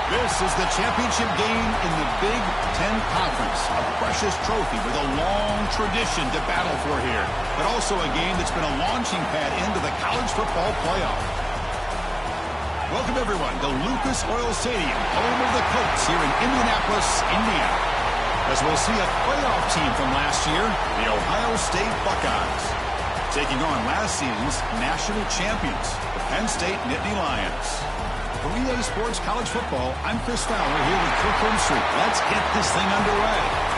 This is the championship game in the Big Ten Conference. A precious trophy with a long tradition to battle for here. But also a game that's been a launching pad into the college football playoff. Welcome, everyone, to Lucas Oil Stadium, home of the Colts here in Indianapolis, Indiana. As we'll see a playoff team from last year, the Ohio State Buckeyes, taking on last season's national champions, the Penn State Nittany Lions. For EA Sports College Football, I'm Chris Fowler here with Kirk Herbstreit. Let's get this thing underway.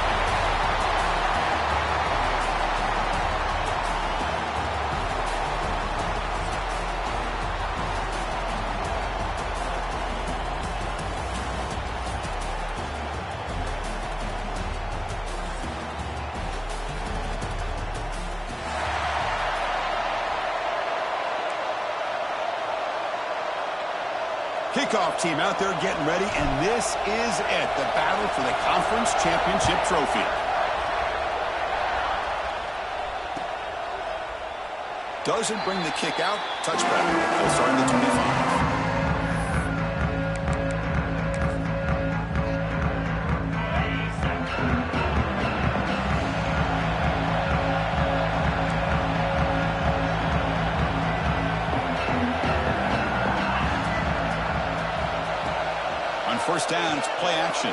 Kickoff team out there getting ready, and this is it, the battle for the conference championship trophy. Doesn't bring the kick out. Touchback. He'll start in the 25. First down, it's play action.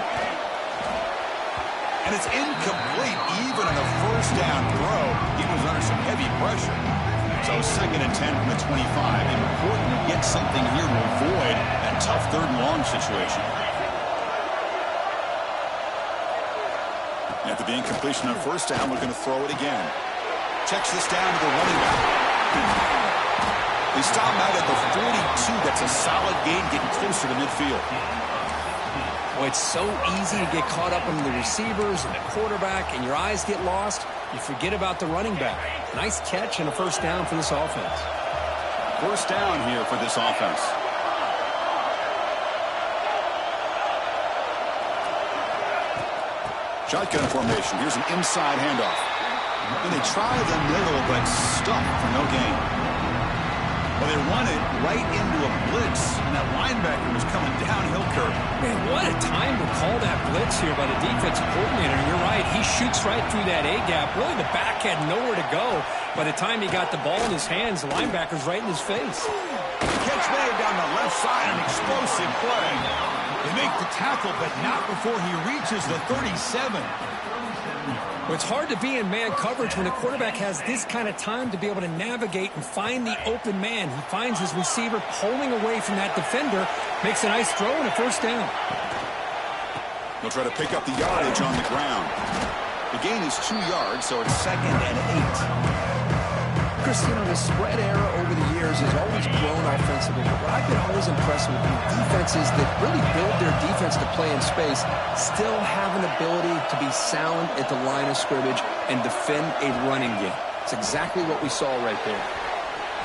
And it's incomplete even on the first down throw. He was under some heavy pressure. So 2nd and 10 from the 25. Important to get something here to avoid that tough 3rd and long situation. After the incompletion on first down, we're going to throw it again. Checks this down to the running back. They stop him out at the 42. That's a solid gain, getting closer to midfield. Well, it's so easy to get caught up in the receivers and the quarterback, and your eyes get lost. You forget about the running back. Nice catch and a first down for this offense. First down here for this offense. Shotgun formation. Here's an inside handoff. And they try the middle, but stuck for no gain. Well, they run it right into a blitz, and that linebacker was coming downhill curve. Man, what a time to call that blitz here by the defensive coordinator. You're right, he shoots right through that A-gap. Really, the back had nowhere to go. By the time he got the ball in his hands, the linebacker's right in his face. Catch made down the left side, an explosive play. They make the tackle, but not before he reaches the 37. Well, it's hard to be in man coverage when the quarterback has this kind of time to be able to navigate and find the open man. He finds his receiver pulling away from that defender, makes a nice throw and a first down. He'll try to pick up the yardage on the ground. The gain is 2 yards, so it's 2nd and 8. Chris, you know, the spread era over the years has always grown offensively. But what I've been always impressed with defenses that really build their defense to play in space still have an ability to be sound at the line of scrimmage and defend a running game. It's exactly what we saw right there.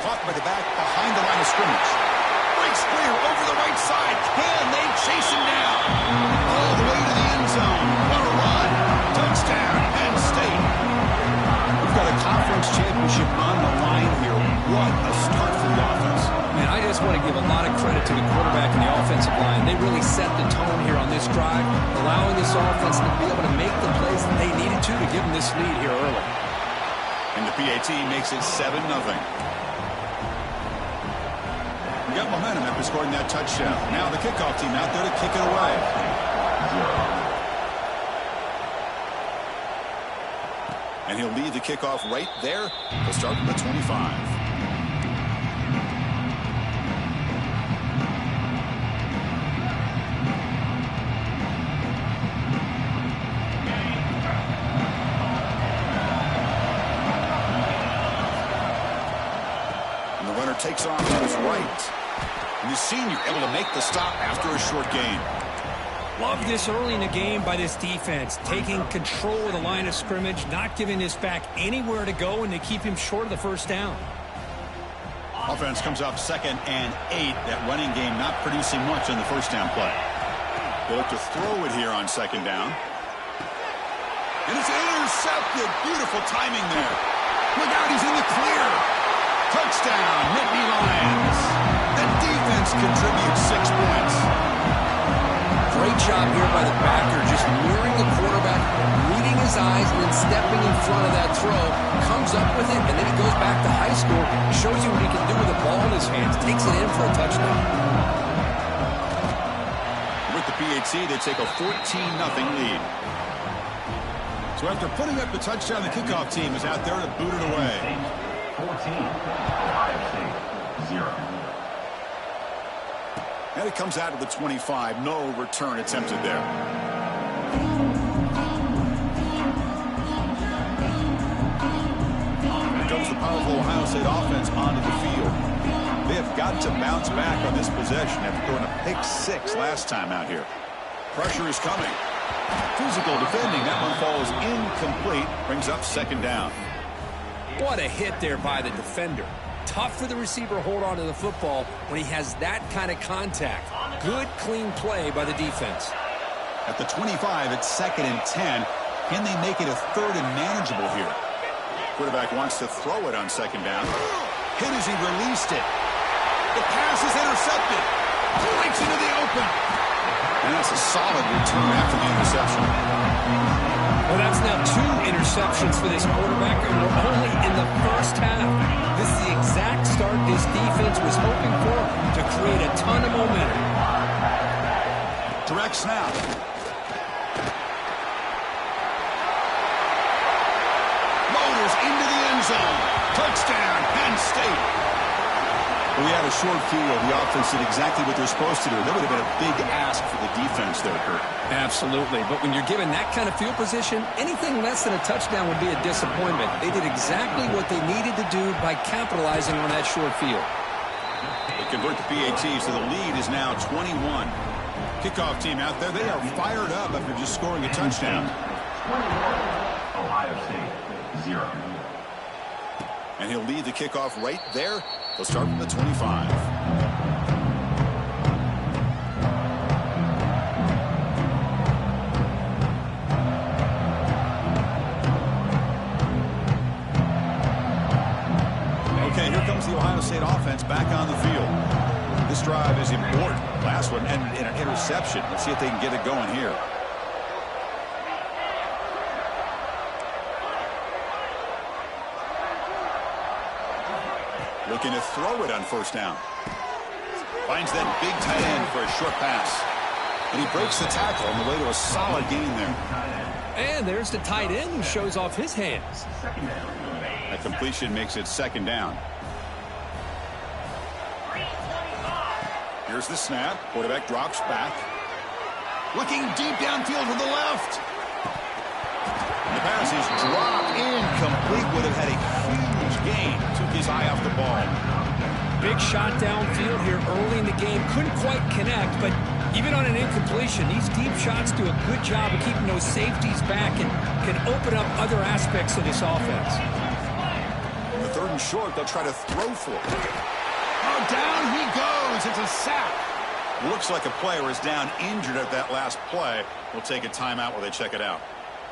Caught by the back behind the line of scrimmage. Breaks clear over the right side. Can they chase him down? All the way to the end zone. What a run. Touchdown, Penn State. We've got a conference championship on the line here. What a start for the offense. Man, I just want to give a lot of credit to the quarterback and the offensive line. They really set the tone here on this drive, allowing this offense to be able to make the plays that they needed to give them this lead here early. And the PAT makes it 7-0. We got momentum after scoring that touchdown. Now the kickoff team out there to kick it away. And he'll lead the kickoff right there. He'll start from the 25. And the runner takes off to his right. And the senior able to make the stop after a short gain. Love this early in the game by this defense, taking control of the line of scrimmage, not giving this back anywhere to go, and they keep him short of the first down. Offense comes up 2nd and 8. That running game not producing much on the first down play. They look to throw it here on 2nd down. And it's intercepted. Beautiful timing there. Look out, he's in the clear. Touchdown, Nittany Lions. The defense contributes 6 points. job here by the backer, just mirroring the quarterback, reading his eyes, and then stepping in front of that throw, comes up with it, and then he goes back to high school, shows you what he can do with the ball in his hands, takes it in for a touchdown. With the PHC, they take a 14-0 lead. So after putting up the touchdown, the kickoff team is out there to boot it away. 14, Ohio State, 0. And it comes out of the 25. No return attempted there. Here comes the powerful Ohio State offense onto the field. They have got to bounce back on this possession after throwing a pick 6 last time out here. Pressure is coming. Physical defending. That one falls incomplete. Brings up second down. What a hit there by the defender. Tough for the receiver to hold on to the football when he has that kind of contact. Good, clean play by the defense. At the 25, it's 2nd and 10. Can they make it a 3rd and manageable here? Quarterback wants to throw it on 2nd down. Hit as he released it. The pass is intercepted. Breaks into the open. And that's a solid return after the interception. Well, that's now 2 interceptions for this quarterback, and we're only in the first half. This is the exact start this defense was hoping for to create a ton of momentum. Direct snap. Motors into the end zone. Touchdown, Penn State. We had a short field. The offense did exactly what they're supposed to do. That would have been a big ask for the defense there, Kurt. Absolutely. But when you're given that kind of field position, anything less than a touchdown would be a disappointment. They did exactly what they needed to do by capitalizing on that short field. They convert the PAT, so the lead is now 21. Kickoff team out there, they are fired up after just scoring a touchdown. Ohio State, 0. And he'll lead the kickoff right there. They'll start from the 25. Okay, here comes the Ohio State offense back on the field. This drive is important. Last one ended in an interception. Let's see if they can get it going here. Looking to throw it on 1st down. Finds that big tight end for a short pass. And he breaks the tackle on the way to a solid gain there. And there's the tight end who shows off his hands. That completion makes it 2nd down. Here's the snap. Quarterback drops back. Looking deep downfield to the left. And the pass is dropped incomplete. Would have had a huge gain. Took his eye off the ball. Big shot downfield here early in the game. Couldn't quite connect, but even on an incompletion, these deep shots do a good job of keeping those safeties back and can open up other aspects of this offense. The 3rd and short, they'll try to throw for it. Oh, down he goes. It's a sack. Looks like a player is down injured at that last play. We'll take a timeout while they check it out.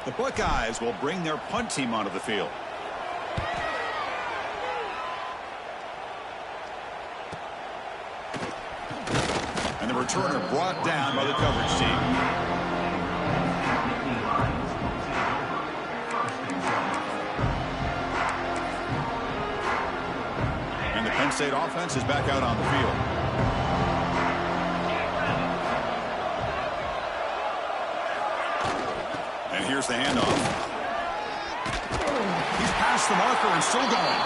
The Buckeyes will bring their punt team onto the field. And the returner brought down by the coverage team. And the Penn State offense is back out on the field. And here's the handoff. He's past the marker and still going.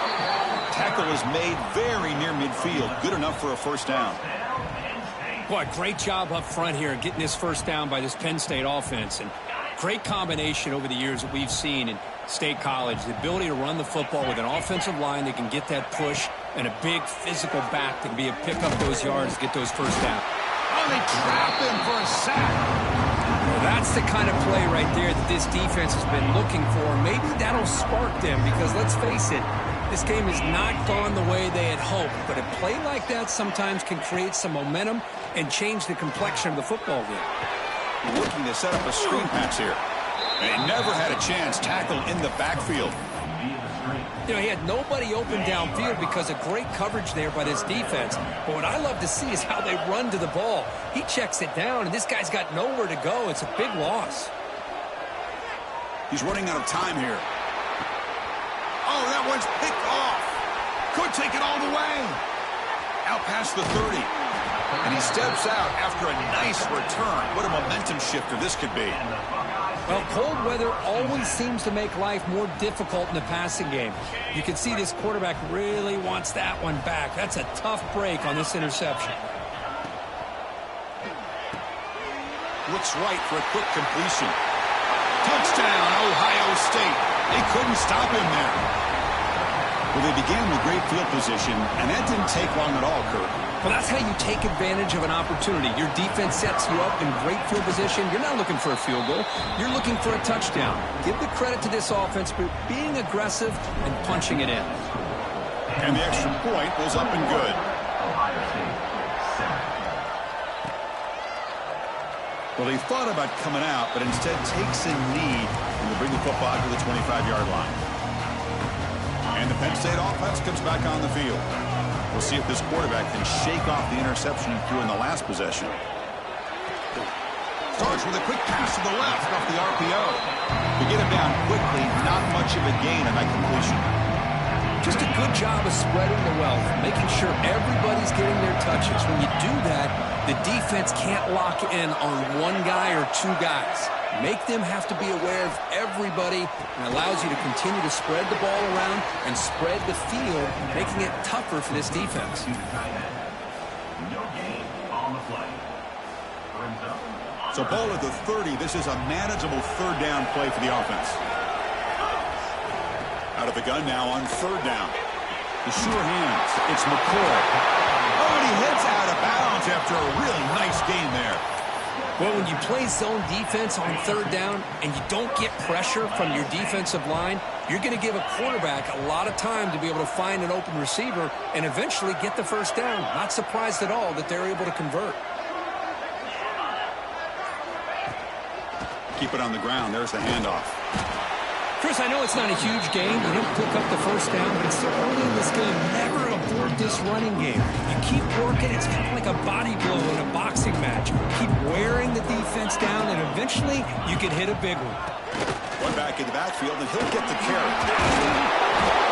Tackle is made very near midfield. Good enough for a 1st down. Boy, great job up front here getting this 1st down by this Penn State offense. And great combination over the years that we've seen in State College. The ability to run the football with an offensive line that can get that push and a big physical back that can be able to pick up those yards, get those 1st down. Oh, they trap him for a sack. Well, that's the kind of play right there that this defense has been looking for. Maybe that'll spark them because, let's face it, this game has not gone the way they had hoped. But a play like that sometimes can create some momentum and change the complexion of the football game. Looking to set up a screen pass here. And he never had a chance. Tackle in the backfield. You know, he had nobody open downfield because of great coverage there by this defense. But what I love to see is how they run to the ball. He checks it down, and this guy's got nowhere to go. It's a big loss. He's running out of time here. Oh, that one's picked off. Could take it all the way. Out past the 30. And he steps out after a nice return. What a momentum shifter this could be. Well, cold weather always seems to make life more difficult in the passing game. You can see this quarterback really wants that one back. That's a tough break on this interception. Looks right for a quick completion. Touchdown, Ohio State. They couldn't stop him there. Well, they began with great field position, and that didn't take long at all, Kirk. Well, that's how you take advantage of an opportunity. Your defense sets you up in great field position. You're not looking for a field goal. You're looking for a touchdown. Give the credit to this offense for being aggressive and punching it in. And the extra point was up and good. Ohio State, 7. Well, he thought about coming out, but instead takes a knee and will bring the football to the 25-yard line. And the Penn State offense comes back on the field. We'll see if this quarterback can shake off the interception he threw in the last possession. Starts with a quick pass to the left off the RPO. To get him down quickly, not much of a gain on that completion. Just a good job of spreading the wealth, making sure everybody's getting their touches. When you do that, the defense can't lock in on one guy or two guys. Make them have to be aware of everybody, and allows you to continue to spread the ball around and spread the field, making it tougher for this defense. No gain on the play. Brings up. So ball at the 30. This is a manageable third down play for the offense. Out of the gun now on third down. The sure hands. It's McCoy. Oh, and he heads out of bounds after a really nice gain there. Well, when you play zone defense on third down and you don't get pressure from your defensive line, you're going to give a quarterback a lot of time to be able to find an open receiver and eventually get the first down. Not surprised at all that they're able to convert. Keep it on the ground. There's the handoff. Chris, I know it's not a huge game. You didn't pick up the first down, but it's so early in this game. Never abort this running game. You keep working. It's kind of like a body blow in a boxing match. Keep wearing the defense down, and eventually you can hit a big one. One back in the backfield, and he'll get the carry.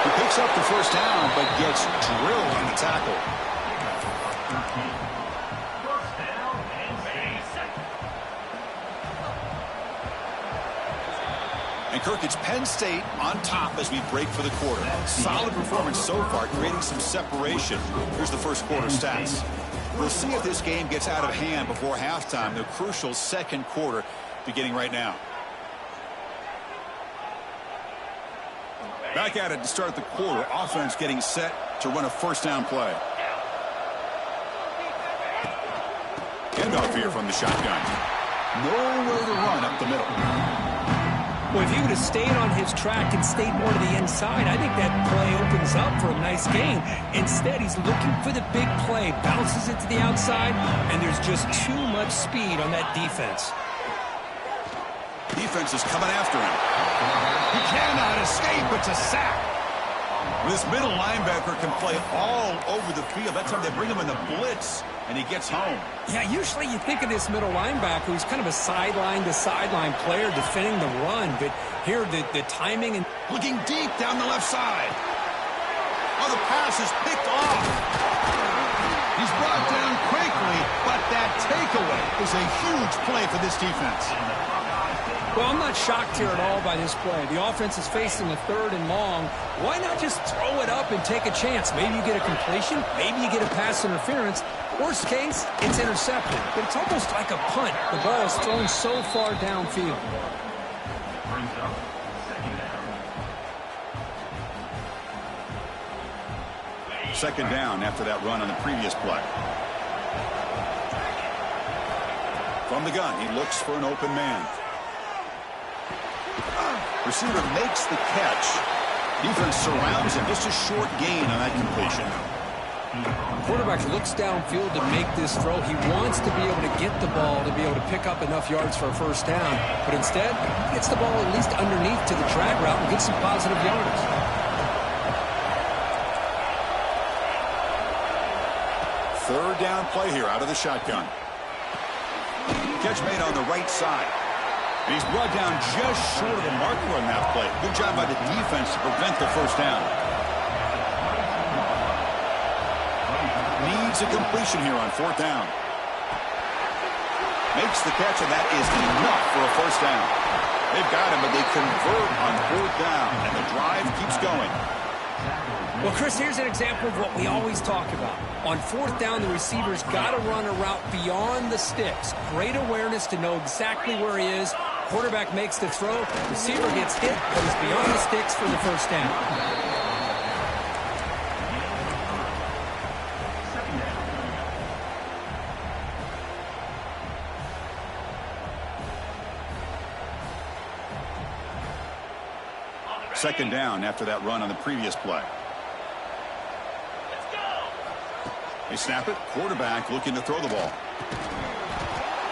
He picks up the first down, but gets drilled on the tackle. And Kirk, it's Penn State on top as we break for the quarter. Solid performance so far, creating some separation. Here's the first quarter stats. We'll see if this game gets out of hand before halftime. The crucial second quarter beginning right now. Back at it to start the quarter. Offense getting set to run a first down play. Handoff here from the shotgun. Nowhere to run up the middle. Well, if he would have stayed on his track and stayed more to the inside, I think that play opens up for a nice game. Instead, he's looking for the big play, bounces it to the outside, and there's just too much speed on that defense. Defense is coming after him. He cannot escape. It's a sack. This middle linebacker can play all over the field. That's how they bring him in the blitz, and he gets home. Yeah, usually you think of this middle linebacker who's kind of a sideline-to-sideline player defending the run, but here the timing and looking deep down the left side. Oh, the pass is picked off. He's brought down quickly, but that takeaway is a huge play for this defense. Well, I'm not shocked here at all by this play. The offense is facing a third and long. Why not just throw it up and take a chance? Maybe you get a completion. Maybe you get a pass interference. Worst case, it's intercepted. But it's almost like a punt. The ball is thrown so far downfield. Second down after that run on the previous play. From the gun, he looks for an open man. Receiver makes the catch. Defense surrounds him. Just a short gain on that completion. Quarterback looks downfield to make this throw. He wants to be able to get the ball to be able to pick up enough yards for a first down. But instead, he gets the ball at least underneath to the drag route and gets some positive yards. Third down play here out of the shotgun. Catch made on the right side. And he's brought down just short of the marker on that play. Good job by the defense to prevent the first down. Needs a completion here on fourth down. Makes the catch, and that is enough for a first down. They've got him, but they convert on fourth down, and the drive keeps going. Well, Chris, here's an example of what we always talk about. On fourth down, the receiver's got to run a route beyond the sticks. Great awareness to know exactly where he is. Quarterback makes the throw. Receiver gets hit, but he's beyond the sticks for the first down. Second down after that run on the previous play. They snap it. Quarterback looking to throw the ball.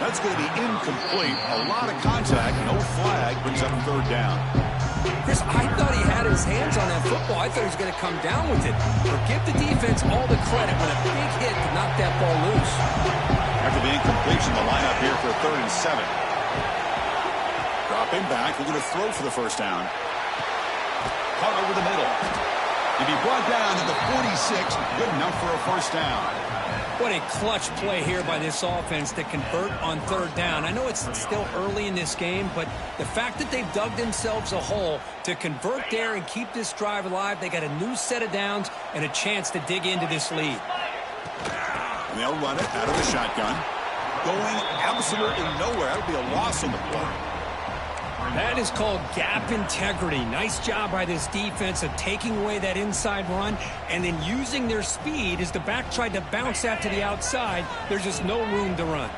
That's going to be incomplete. A lot of contact. No flag. Brings up third down. Chris, I thought he had his hands on that football. I thought he was going to come down with it. But give the defense all the credit when a big hit to knock that ball loose. After the incompletion, the lineup here for 3rd and 7. Dropping back. Looking to throw for the first down. Caught over the middle. To be brought down to the 46. Good enough for a first down. What a clutch play here by this offense to convert on third down. I know it's still early in this game, but the fact that they've dug themselves a hole to convert there and keep this drive alive, they got a new set of downs and a chance to dig into this lead. And they'll run it out of the shotgun. Going absolutely nowhere. That'll be a loss on the play. That is called gap integrity. Nice job by this defense of taking away that inside run and then using their speed as the back tried to bounce that to the outside. There's just no room to run.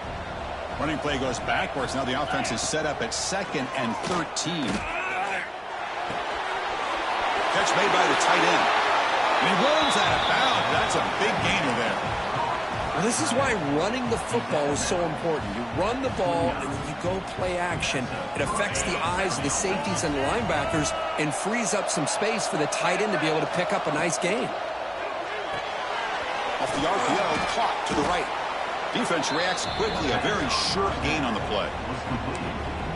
Running play goes backwards. Now the offense is set up at 2nd and 13. Catch made by the tight end. And he runs out of bounds. That's a big gainer there. Well, this is why running the football is so important. You run the ball, and when you go play action, it affects the eyes of the safeties and the linebackers and frees up some space for the tight end to be able to pick up a nice gain. Off the RPO, caught to the right. Defense reacts quickly. A very short gain on the play.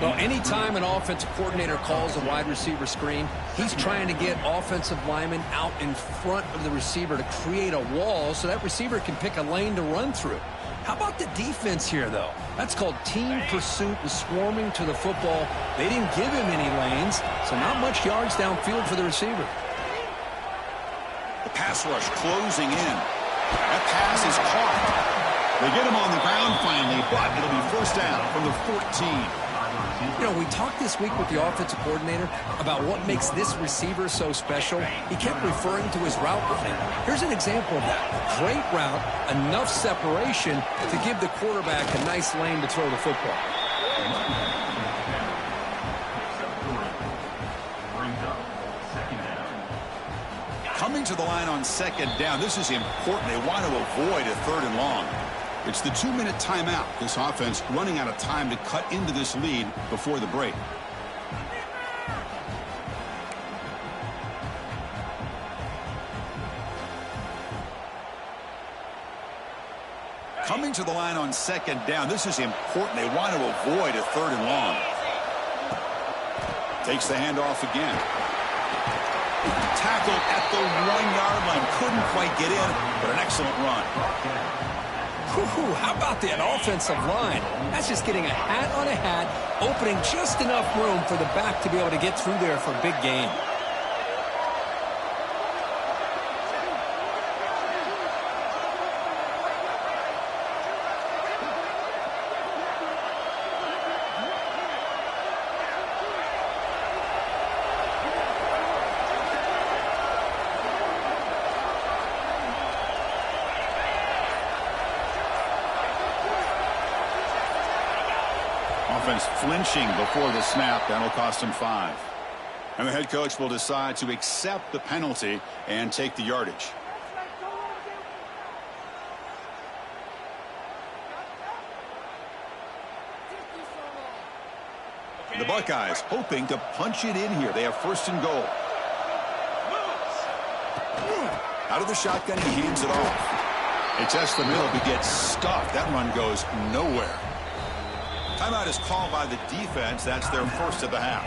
Well, anytime an offensive coordinator calls a wide receiver screen, he's trying to get offensive linemen out in front of the receiver to create a wall so that receiver can pick a lane to run through. How about the defense here, though? That's called team pursuit and swarming to the football. They didn't give him any lanes, so not much yards downfield for the receiver. The pass rush closing in. That pass is caught. They get him on the ground finally, but it'll be first down from the 14. You know, we talked this week with the offensive coordinator about what makes this receiver so special. He kept referring to his route running. Here's an example of that. Great route, enough separation to give the quarterback a nice lane to throw the football. Coming to the line on 2nd down. This is important. They want to avoid a 3rd and long. It's the 2-minute timeout. This offense running out of time to cut into this lead before the break. Coming to the line on 2nd down. This is important. They want to avoid a 3rd and long. Takes the handoff again. Tackled at the 1-yard line. Couldn't quite get in, but an excellent run. How about that offensive line? That's just getting a hat on a hat, opening just enough room for the back to be able to get through there for a big gain. Offense flinching before the snap. That'll cost him 5. And the head coach will decide to accept the penalty and take the yardage. The Buckeyes hoping to punch it in here. They have 1st and goal. Out of the shotgun, he hands it off. They test the middle, but gets stuffed. That run goes nowhere. Timeout is called by the defense. That's their first of the half.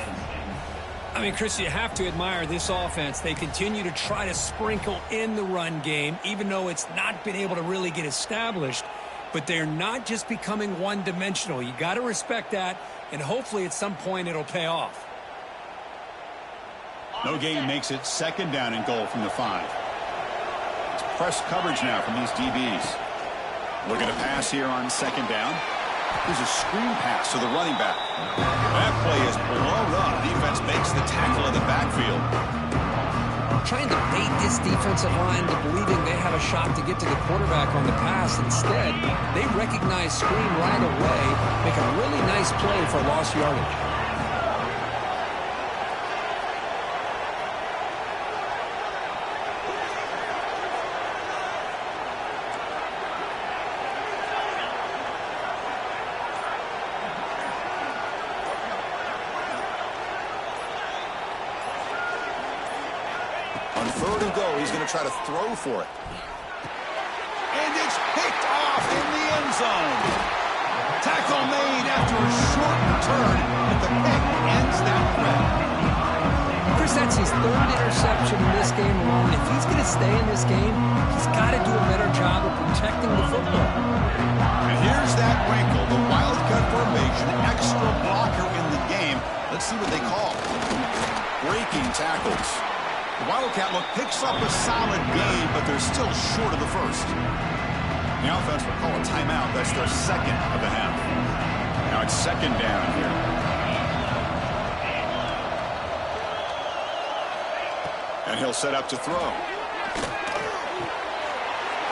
I mean, Chris, you have to admire this offense. They continue to try to sprinkle in the run game, even though it's not been able to really get established. But they're not just becoming one-dimensional. You got to respect that, and hopefully at some point it'll pay off. No gain makes it second down and goal from the 5. It's press coverage now from these DBs. Looking to pass here on second down. Here's a screen pass to the running back. That play is blown up. Defense makes the tackle in the backfield. Trying to bait this defensive line to believing they have a shot to get to the quarterback on the pass. Instead, they recognize screen right away, make a really nice play for lost yardage. On third and go, he's going to try to throw for it. And it's picked off in the end zone. Tackle made after a short return, but the pick ends that threat. Chris, that's his third interception in this game alone. If he's going to stay in this game, he's got to do a better job of protecting the football. And here's that wrinkle, the wildcat formation, extra blocker in the game. Let's see what they call. Breaking tackles. The Wildcat look picks up a solid game, but they're still short of the first. The offense will call a timeout. That's their second of the half. Now it's second down here. And he'll set up to throw.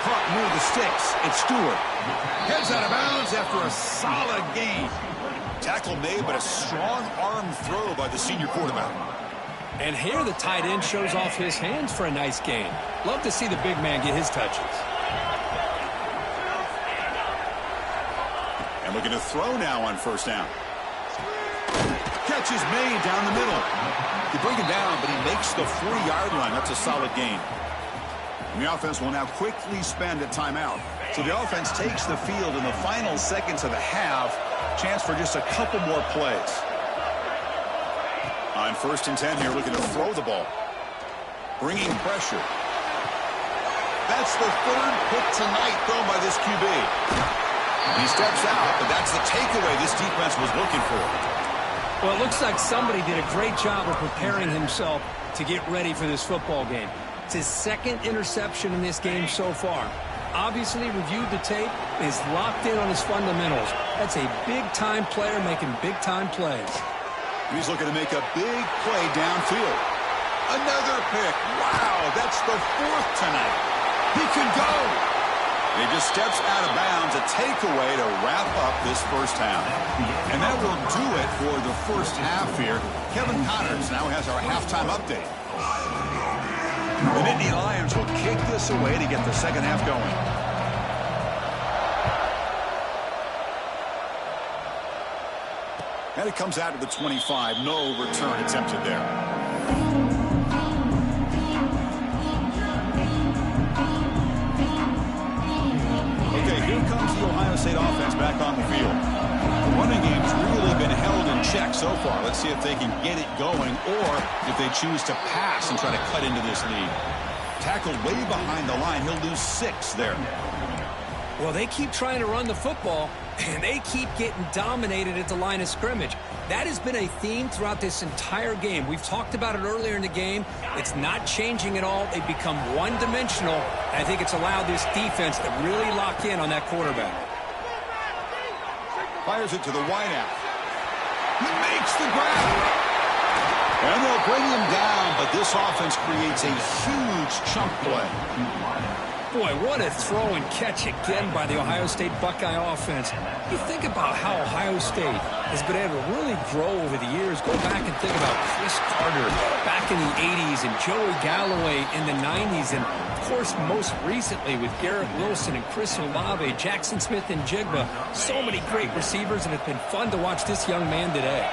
Caught near the sticks. It's Stewart. Heads out of bounds after a solid gain. Tackle made, but a strong arm throw by the senior quarterback. And here the tight end shows off his hands for a nice gain. Love to see the big man get his touches. And looking to throw now on first down. Catch is made down the middle. You bring him down, but he makes the 4-yard line. That's a solid gain. And the offense will now quickly spend a timeout. So the offense takes the field in the final seconds of the half. Chance for just a couple more plays. On first and 10 here, looking to throw the ball. Bringing pressure. That's the third pick tonight thrown by this QB. He steps out, but that's the takeaway this defense was looking for. Well, it looks like somebody did a great job of preparing himself to get ready for this football game. It's his second interception in this game so far. Obviously reviewed the tape, is locked in on his fundamentals. That's a big-time player making big-time plays. He's looking to make a big play downfield. Another pick. Wow, that's the 4th tonight. He can go. He just steps out of bounds, a takeaway to wrap up this first half. And that will do it for the first half here. Kevin Connors now has our halftime update. The Nittany Lions will kick this away to get the second half going. And it comes out to the 25. No return attempted there. Okay, here comes the Ohio State offense back on the field. The running game's really been held in check so far. Let's see if they can get it going or if they choose to pass and try to cut into this lead. Tackled way behind the line. He'll lose 6 there. Well, they keep trying to run the football, and they keep getting dominated at the line of scrimmage. That has been a theme throughout this entire game. We've talked about it earlier in the game. It's not changing at all. They've become one-dimensional, and I think it's allowed this defense to really lock in on that quarterback. Fires it to the wideout. He makes the grab. And they'll bring him down, but this offense creates a huge chunk play. Boy, what a throw and catch again by the Ohio State Buckeye offense. You think about how Ohio State has been able to really grow over the years. Go back and think about Chris Carter back in the 80s and Joey Galloway in the 90s. And, of course, most recently with Garrett Wilson and Chris Olave, Jackson Smith and Jigba. So many great receivers, and it's been fun to watch this young man today.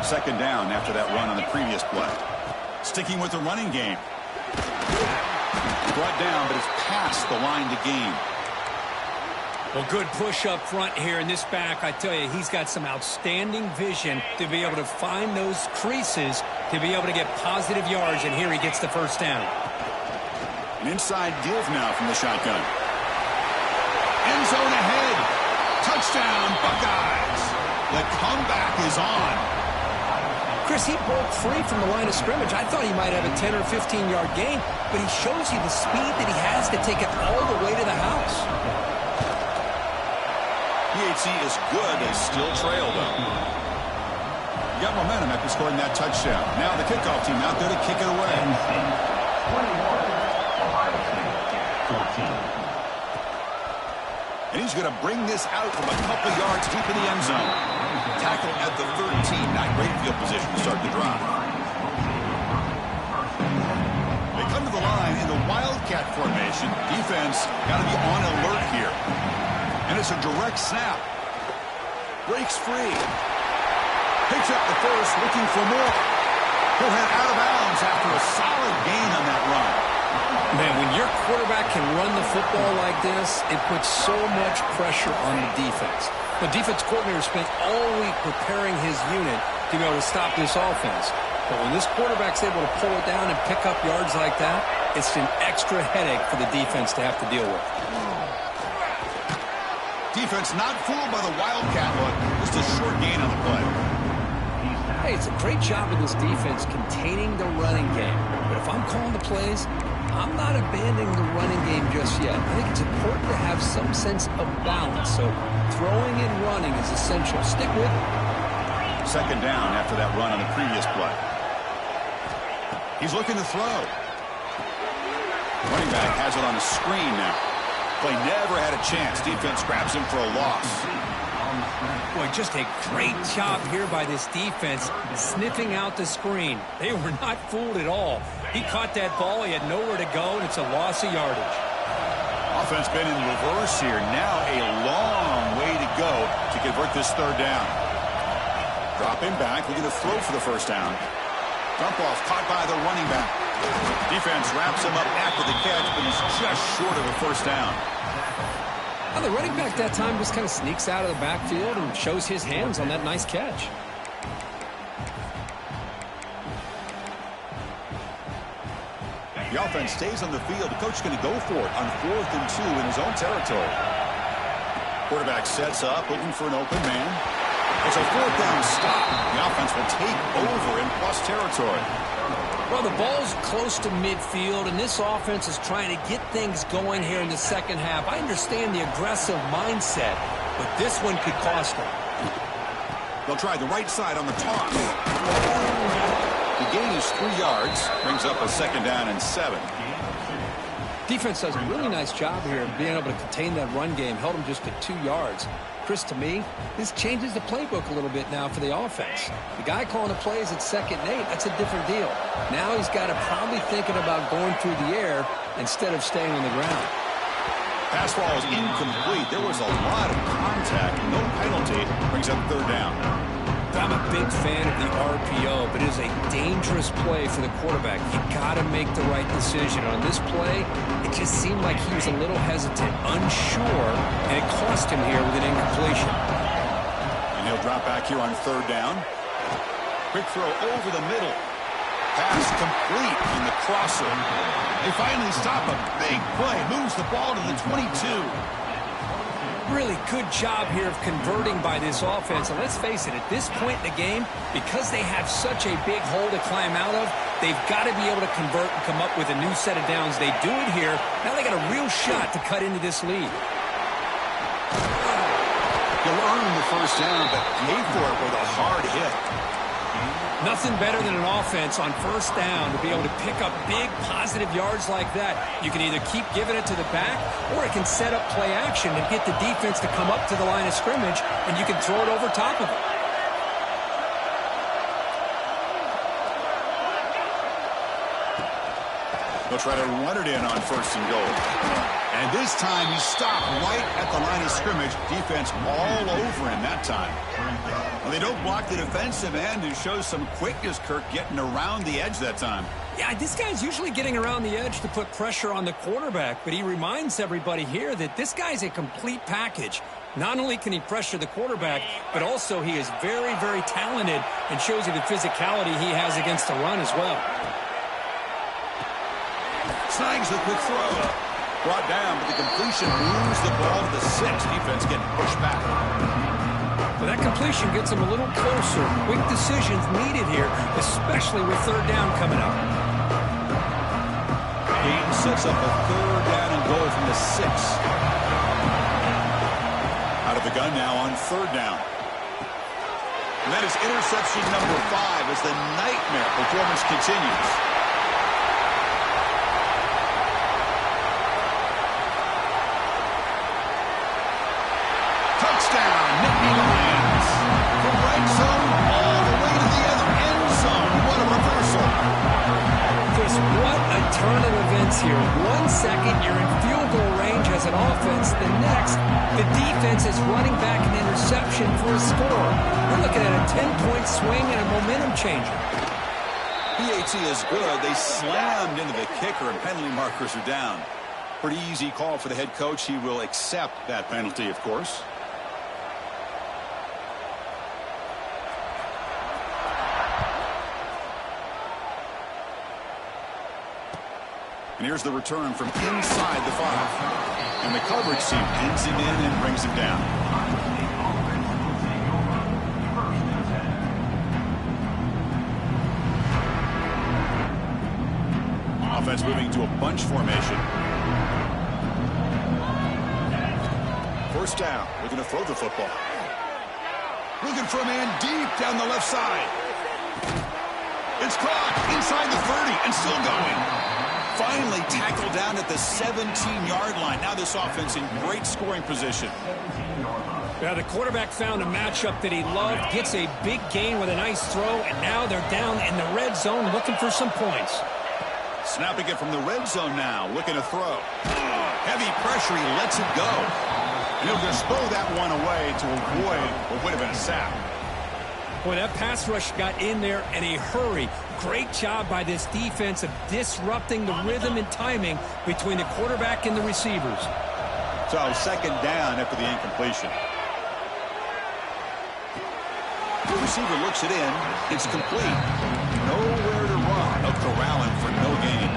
Second down after that run on the previous play. Sticking with the running game. Brought down, but it's past the line to gain. Well, good push up front here, and this back, I tell you, he's got some outstanding vision to be able to find those creases to be able to get positive yards, and here he gets the first down. An inside give now from the shotgun. End zone ahead. Touchdown, Buckeyes. The comeback is on. Chris, he broke free from the line of scrimmage. I thought he might have a 10 or 15-yard gain, but he shows you the speed that he has to take it all the way to the house. PHC is good. They still trail, though. You got momentum after scoring that touchdown. Now the kickoff team out there to kick it away. 14. And he's going to bring this out from a couple yards deep in the end zone. Tackle at the 13. Not great field position to start the drive. They come to the line in the Wildcat formation. Defense got to be on alert here. And it's a direct snap. Breaks free. Picks up the first, looking for more. He'll head out of bounds after a solid gain on that run. Man, when your quarterback can run the football like this, it puts so much pressure on the defense. The defense coordinator spent all week preparing his unit to be able to stop this offense. But when this quarterback's able to pull it down and pick up yards like that, it's an extra headache for the defense to have to deal with. Defense not fooled by the Wildcat look. Just a short gain on the play. Hey, it's a great job of this defense containing the running game. But if I'm calling the plays, I'm not abandoning the running game just yet. I think it's important to have some sense of balance. So throwing and running is essential. Stick with it. Second down after that run on the previous play. He's looking to throw. Running back has it on a screen now. Play never had a chance. Defense grabs him for a loss. Boy, just a great job here by this defense, sniffing out the screen. They were not fooled at all. He caught that ball. He had nowhere to go, and it's a loss of yardage. Offense been in reverse here. Now a long way to go to convert this third down. Drop him back. Looking to throw for the first down. Dump off caught by the running back. Defense wraps him up after the catch, but he's just short of a first down. Well, the running back that time just kind of sneaks out of the backfield and shows his hands on that nice catch. The offense stays on the field. The coach is going to go for it on 4th and 2 in his own territory. Quarterback sets up, looking for an open man. It's a 4th down stop. The offense will take over in plus territory. Well, the ball's close to midfield, and this offense is trying to get things going here in the second half. I understand the aggressive mindset, but this one could cost them. They'll try the right side on the toss. The gain is 3 yards, brings up a second down and 7. Defense does a really nice job here of being able to contain that run game, held them just to 2 yards. Chris, to me, this changes the playbook a little bit now for the offense. The guy calling the plays at 2nd and 8, that's a different deal. Now he's got to probably thinking about going through the air instead of staying on the ground. Pass ball is incomplete. There was a lot of contact. No penalty. Brings up 3rd down. I'm a big fan of the RPO, but it is a dangerous play for the quarterback. You got to make the right decision. On this play, it just seemed like he was a little hesitant, unsure, and it cost him here with an incompletion. And he'll drop back here on 3rd down. Quick throw over the middle. Pass complete on the crosser. They finally stop a big play. Moves the ball to the 22. Really good job here of converting by this offense. And let's face it, at this point in the game, because they have such a big hole to climb out of, they've got to be able to convert and come up with a new set of downs. They do it here. Now they got a real shot to cut into this lead. You'll earn the first down, but pay for it with a hard hit. Nothing better than an offense on 1st down to be able to pick up big positive yards like that. You can either keep giving it to the back, or it can set up play action and get the defense to come up to the line of scrimmage, and you can throw it over top of it. They'll try to run it in on 1st and goal. And this time he stopped right at the line of scrimmage. Defense all over him that time. Well, they don't block the defensive end and show some quickness, Kirk, getting around the edge that time. Yeah, this guy's usually getting around the edge to put pressure on the quarterback, but he reminds everybody here that this guy's a complete package. Not only can he pressure the quarterback, but also he is very, very talented and shows you the physicality he has against the run as well. Snags the quick throw. Brought down, but the completion moves the ball to the 6. Defense getting pushed back. But that completion gets him a little closer. Quick decisions needed here, especially with 3rd down coming up. Game sets up a 3rd down and goal from the 6. Out of the gun now on 3rd down. And that is interception number 5 as the nightmare performance continues. Touchdown, Nittany Lions. From right zone all the way to the other end zone. What a reversal. Chris, what a turn of events here. 1 second, you're in field goal range as an offense. The next, the defense is running back an interception for a score. We're looking at a 10-point swing and a momentum changer. PAT is good. They slammed into the kicker, and penalty markers are down. Pretty easy call for the head coach. He will accept that penalty, of course. And here's the return from inside the 5. And the coverage team pins him in and brings him down. Offense moving to a bunch formation. 1st down. We're going to throw the football. Looking for a man deep down the left side. It's caught inside the 30 and still going. Finally tackled down at the 17-yard line. Now this offense in great scoring position. Yeah, the quarterback found a matchup that he loved, gets a big gain with a nice throw, and now they're down in the red zone looking for some points. Snapping it from the red zone now, looking to throw. Heavy pressure, he lets it go. And he'll just throw that one away to avoid what would have been a sack. Boy, that pass rush got in there in a hurry. Great job by this defense of disrupting the rhythm and timing between the quarterback and the receivers. So 2nd down after the incompletion. The receiver looks it in. It's complete. Nowhere to run. No corralling for no gain.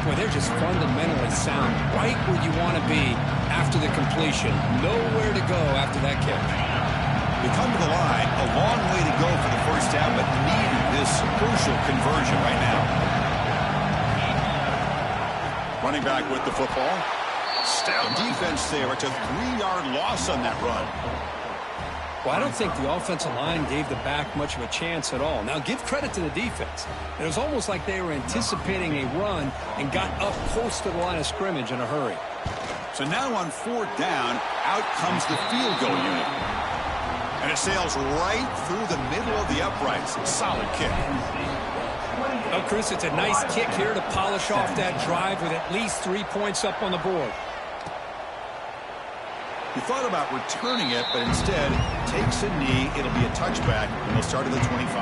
Boy, they're just fundamentally sound. Right where you want to be after the completion. Nowhere to go after that catch. We come to the line, a long way to go for the 1st down, but needed this crucial conversion right now. Running back with the football. Stout defense there. It's a 3-yard loss on that run. Well, I don't think the offensive line gave the back much of a chance at all. Now, give credit to the defense. It was almost like they were anticipating a run and got up close to the line of scrimmage in a hurry. So now on 4th down, out comes the field goal unit. And it sails right through the middle of the uprights. Solid kick. Oh, Chris, it's a nice kick here to polish off that drive with at least 3 points up on the board. He thought about returning it, but instead takes a knee. It'll be a touchback, and they'll start at the 25.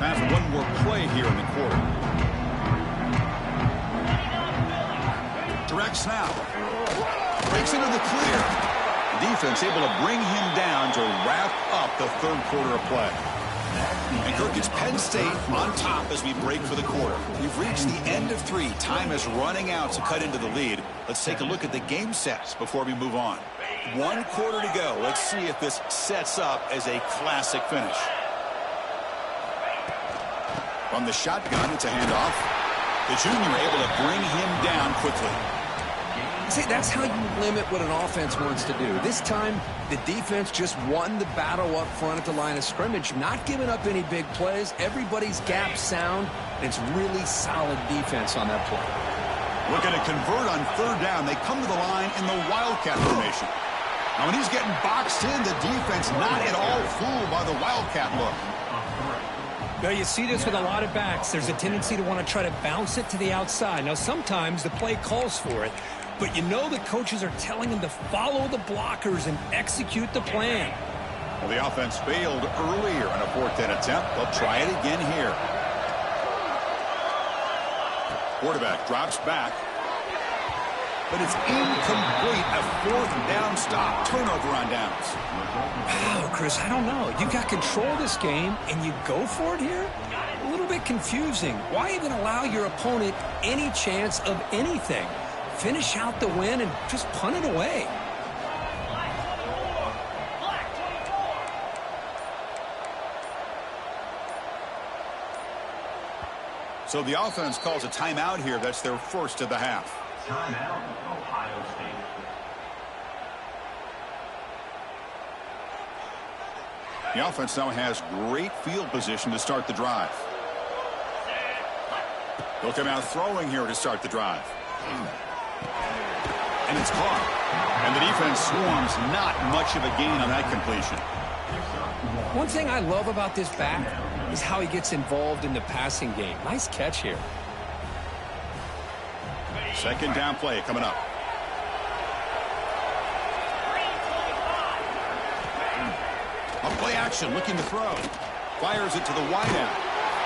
Time for one more play here in the quarter. Direct snap. Breaks into the clear. The defense able to bring him down to wrap up the 3rd quarter of play. And Kirk, it's Penn State on top as we break for the quarter. We've reached the end of 3. Time is running out to cut into the lead. Let's take a look at the game sets before we move on. 1 quarter to go. Let's see if this sets up as a classic finish. From the shotgun, it's a handoff. The junior able to bring him down quickly. See, that's how you limit what an offense wants to do. This time, the defense just won the battle up front at the line of scrimmage, not giving up any big plays. Everybody's gap sound, and it's really solid defense on that play. Looking to convert on 3rd down. They come to the line in the Wildcat formation. Now, when he's getting boxed in, the defense not at all fooled by the Wildcat look. Now, you see this with a lot of backs. There's a tendency to want to try to bounce it to the outside. Now, sometimes the play calls for it, but you know the coaches are telling him to follow the blockers and execute the plan. Well, the offense failed earlier in a 4th down attempt. They'll try it again here. Quarterback drops back, but it's incomplete. A 4th down stop. Turnover on downs. Wow, Chris, I don't know. You got control of this game, and you go for it here? A little bit confusing. Why even allow your opponent any chance of anything? Finish out the win and just punt it away. So the offense calls a timeout here. That's their first of the half. Timeout, Ohio State. The offense now has great field position to start the drive. They'll come out throwing here to start the drive. And it's caught. And the defense swarms. Not much of a gain on that completion. One thing I love about this back is how he gets involved in the passing game. Nice catch here. 2nd down play coming up. On play action, looking to throw. Fires it to the wideout.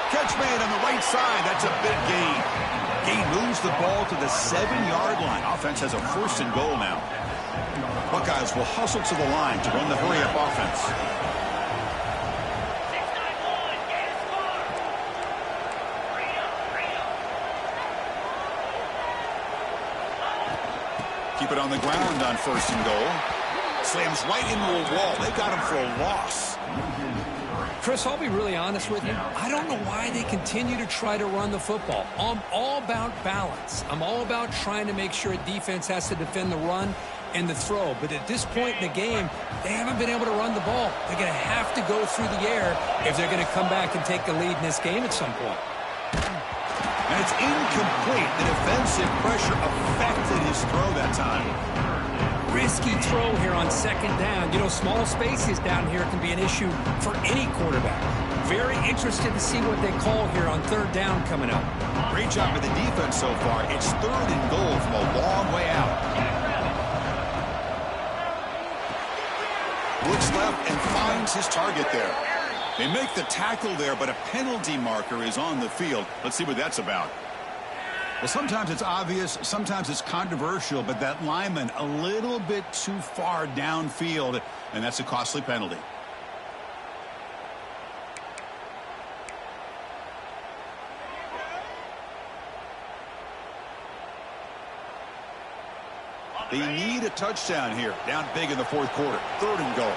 Catch made on the right side. That's a big gain. Gain moves the ball to the 7-yard line. Offense has a 1st and goal now. Buckeyes will hustle to the line to run the hurry-up offense. Keep it on the ground on 1st and goal. Slams right into a wall. They got him for a loss. Chris, I'll be really honest with you. I don't know why they continue to try to run the football. I'm all about balance. I'm all about trying to make sure a defense has to defend the run and the throw. But at this point in the game, they haven't been able to run the ball. They're going to have to go through the air if they're going to come back and take the lead in this game at some point. And it's incomplete. The defensive pressure affected his throw that time. Risky throw here on 2nd down. You know, small spaces down here can be an issue for any quarterback. Very interested to see what they call here on 3rd down coming up. Great job by the defense so far. It's 3rd and goal from a long way out. Looks left and finds his target there. They make the tackle there, but a penalty marker is on the field. Let's see what that's about. Well, sometimes it's obvious, sometimes it's controversial, but that lineman a little bit too far downfield, and that's a costly penalty. They need a touchdown here. Down big in the 4th quarter. 3rd and goal.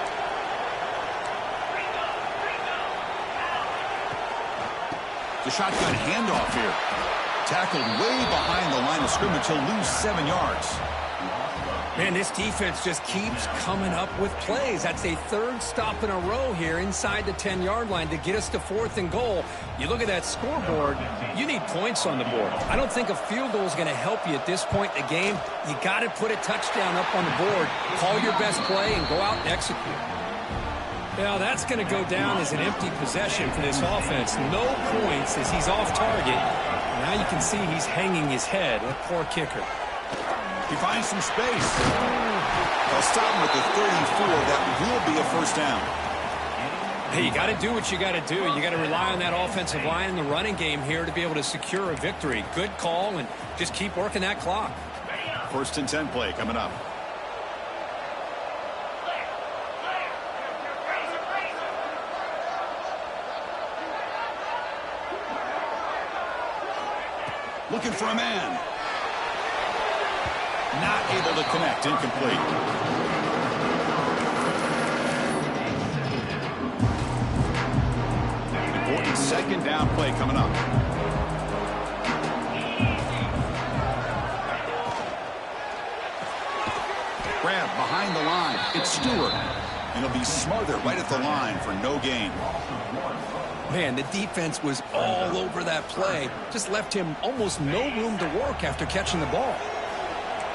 The shotgun handoff here. Tackled way behind the line of scrimmage. He'll lose 7 yards. Man, this defense just keeps coming up with plays. That's a 3rd stop in a row here inside the 10-yard line to get us to 4th and goal. You look at that scoreboard, you need points on the board. I don't think a field goal is going to help you at this point in the game. You got to put a touchdown up on the board, call your best play, and go out and execute. Now, that's going to go down as an empty possession for this offense. No points as he's off target. Now you can see he's hanging his head. A poor kicker. He finds some space. They'll stop him with the 34. That will be a 1st down. Hey, you got to do what you got to do. You got to rely on that offensive line in the running game here to be able to secure a victory. Good call, and just keep working that clock. 1st and 10 play coming up. Looking for a man. Not able to connect. Incomplete. Important 2nd down play coming up. Grab behind the line. It's Stewart. And he'll be smothered right at the line for no gain. Man, the defense was all over that play. Just left him almost no room to work after catching the ball.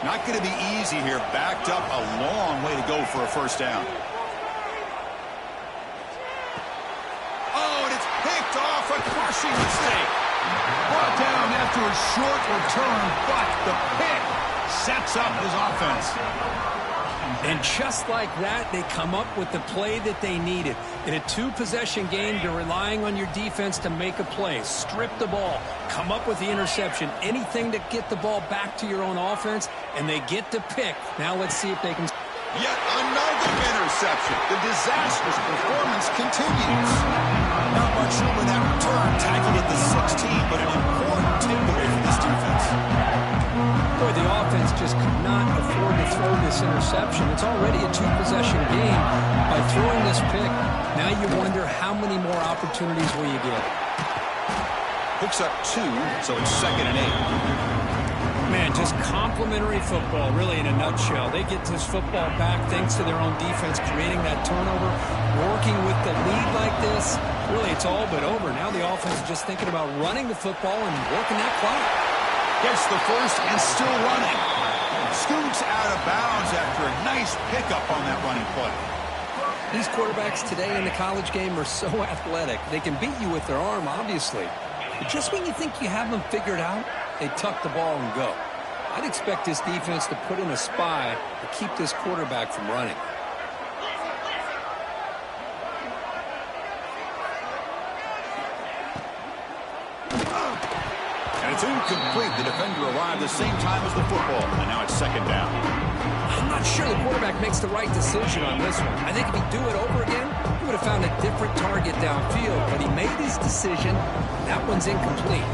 Not going to be easy here. Backed up a long way to go for a 1st down. Oh, and it's picked off. A crushing mistake. Brought down after a short return, but the pick sets up his offense. And just like that, they come up with the play that they needed. In a two-possession game, you're relying on your defense to make a play, strip the ball, come up with the interception, anything to get the ball back to your own offense, and they get to pick. Now let's see if they can... Yet another interception. The disastrous performance continues. Not much room in that return, tackled at the 16, but an important takeaway for this defense. Boy, the offense just could not afford to throw this interception. It's already a two-possession game. By throwing this pick, now you wonder how many more opportunities will you get. Picks up 2, so it's 2nd and 8. Man, just complimentary football, really, in a nutshell. They get this football back thanks to their own defense, creating that turnover, working with the lead like this. Really, it's all but over. Now the offense is just thinking about running the football and working that clock. Gets the first and still running. Scoots out of bounds after a nice pickup on that running play. These quarterbacks today in the college game are so athletic. They can beat you with their arm, obviously. But just when you think you have them figured out, they tuck the ball and go. I'd expect this defense to put in a spy to keep this quarterback from running. And it's incomplete. The defender arrived the same time as the football, and now it's 2nd down. I'm not sure the quarterback makes the right decision on this one. I think if he'd do it over again, he would have found a different target downfield, but he made his decision. That one's incomplete.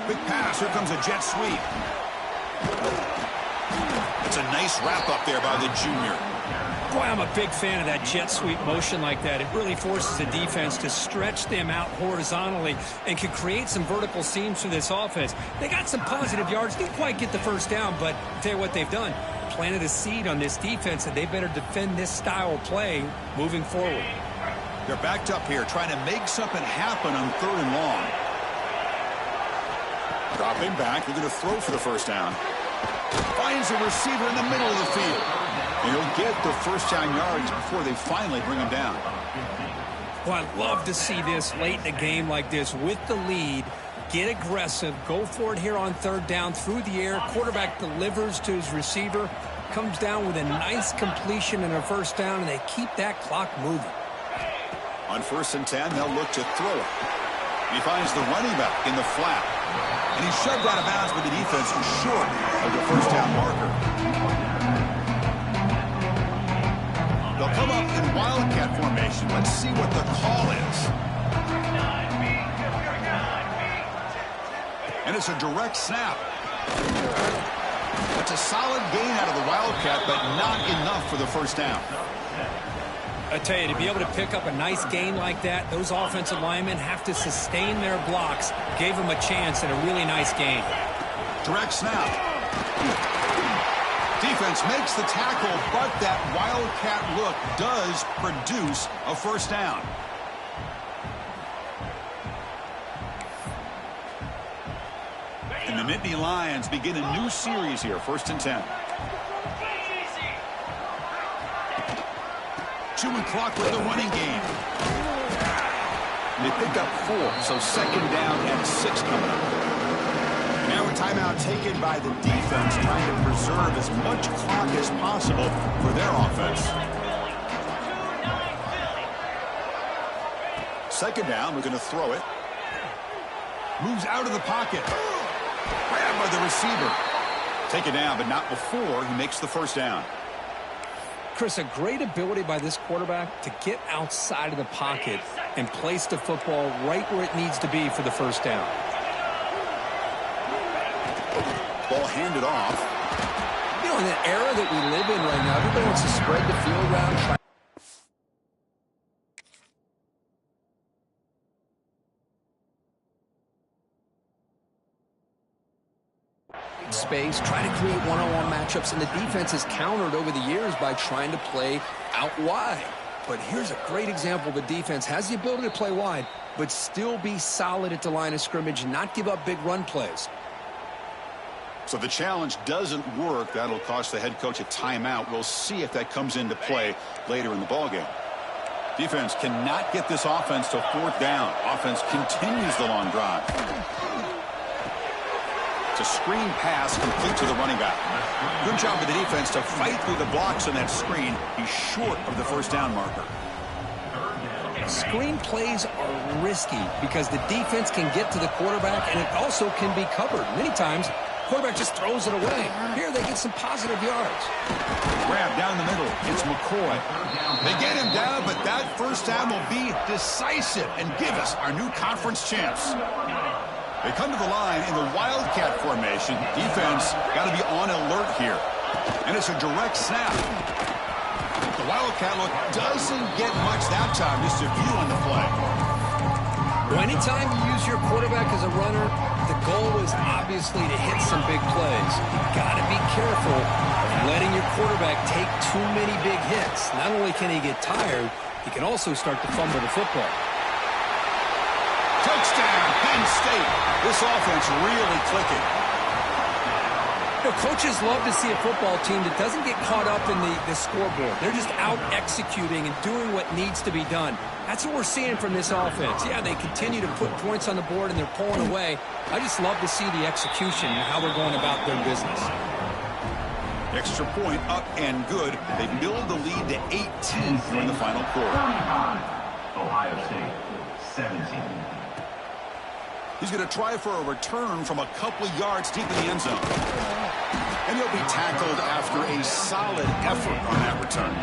Big pass. Here comes a jet sweep. It's a nice wrap-up there by the junior. Boy, I'm a big fan of that jet sweep motion like that. It really forces the defense to stretch them out horizontally and can create some vertical seams for this offense. They got some positive yards. Didn't quite get the first down, but I'll tell you what they've done. Planted a seed on this defense, and they better defend this style of play moving forward. They're backed up here, trying to make something happen on 3rd and long. Dropping back, they're going to throw for the first down. Finds a receiver in the middle of the field. And he'll get the first down yards before they finally bring him down. Well, I'd love to see this late in a game like this with the lead. Get aggressive. Go for it here on 3rd down through the air. Quarterback delivers to his receiver. Comes down with a nice completion and a first down, and they keep that clock moving. On 1st and 10, they'll look to throw it. He finds the running back in the flat. And he's shoved out of bounds with the defense short of the first down marker. They'll come up in wildcat formation. Let's see what the call is. And it's a direct snap. It's a solid gain out of the wildcat, but not enough for the first down. I tell you, to be able to pick up a nice gain like that, those offensive linemen have to sustain their blocks. Gave them a chance at a really nice gain. Direct snap. Defense makes the tackle, but that wildcat look does produce a first down. And the Nittany Lions begin a new series here, 1st and 10. Chewing clock with the running game. They pick up 4, so 2nd down and 6 coming up. Now a timeout taken by the defense, trying to preserve as much clock as possible for their offense. 2nd down, we're going to throw it. Moves out of the pocket. Grabbed by the receiver. Take it down, but not before he makes the first down. Chris, a great ability by this quarterback to get outside of the pocket and place the football right where it needs to be for the first down. Ball handed off. You know, in the era that we live in right now, everybody wants to spread the field around. Space, try to create one-on-one matchups, and the defense has countered over the years by trying to play out wide. But here's a great example. The defense has the ability to play wide, but still be solid at the line of scrimmage, not give up big run plays. So the challenge doesn't work. That'll cost the head coach a timeout. We'll see if that comes into play later in the ballgame. Defense cannot get this offense to fourth down. Offense continues the long drive. It's a screen pass complete to the running back. Good job of the defense to fight through the blocks on that screen. He's short of the first down marker. Screen plays are risky because the defense can get to the quarterback, and it also can be covered. Many times, quarterback just throws it away. Here they get some positive yards. Grab down the middle. It's McCoy. They get him down, but that first down will be decisive and give us our new conference champs. They come to the line in the Wildcat formation. Defense got to be on alert here. And it's a direct snap. The Wildcat look doesn't get much that time. Just a few on the play. Well, anytime you use your quarterback as a runner, the goal is obviously to hit some big plays. You've got to be careful of letting your quarterback take too many big hits. Not only can he get tired, he can also start to fumble the football. Touchdown, Penn State. This offense really clicking. You know, coaches love to see a football team that doesn't get caught up in the scoreboard. They're just out executing and doing what needs to be done. That's what we're seeing from this offense. Yeah, they continue to put points on the board and they're pulling away. I just love to see the execution and how they're going about their business. Extra point up and good. They build the lead to 18 in the final quarter. Ohio State, 17. He's going to try for a return from a couple of yards deep in the end zone. And he'll be tackled after a solid effort on that return.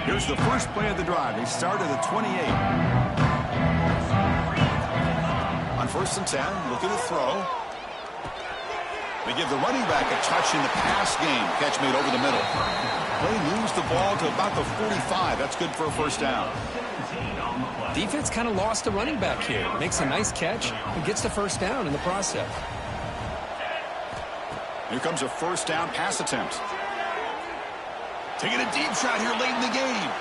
Here's the first play of the drive. They start at the 28. On 1st and 10, looking to throw. They give the running back a touch in the pass game. Catch made over the middle. They moves the ball to about the 45. That's good for a first down. Defense kind of lost the running back here. Makes a nice catch and gets the first down in the process. Here comes a first down pass attempt. Taking a deep shot here late in the game.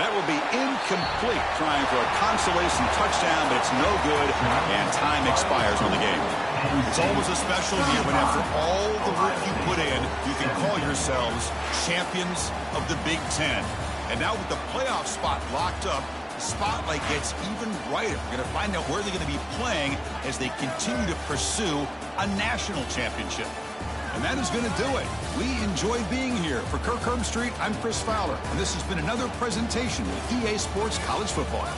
That will be incomplete, trying for a consolation touchdown, but it's no good, and time expires on the game. It's always a special year when after all the work you put in, you can call yourselves champions of the Big Ten. And now with the playoff spot locked up, the spotlight gets even brighter. We're going to find out where they're going to be playing as they continue to pursue a national championship. And that is going to do it. We enjoy being here. For Kirk Herbstreit, I'm Chris Fowler, and this has been another presentation with EA Sports College Football.